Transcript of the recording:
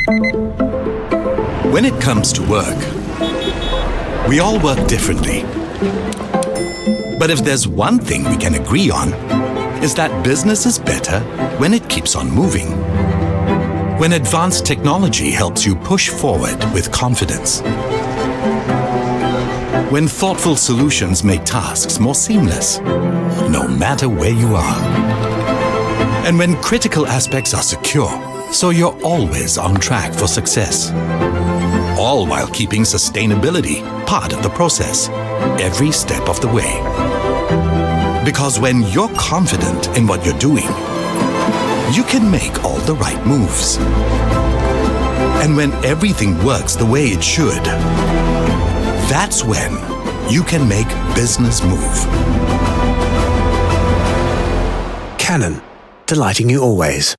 When it comes to work, we all work differently. But if there's one thing we can agree on, is that business is better when it keeps on moving. When advanced technology helps you push forward with confidence. When thoughtful solutions make tasks more seamless, no matter where you are. And when critical aspects are secure, so you're always on track for success. All while keeping sustainability part of the process, every step of the way. Because when you're confident in what you're doing, you can make all the right moves. And when everything works the way it should, that's when you can make business move. Canon, delighting you always.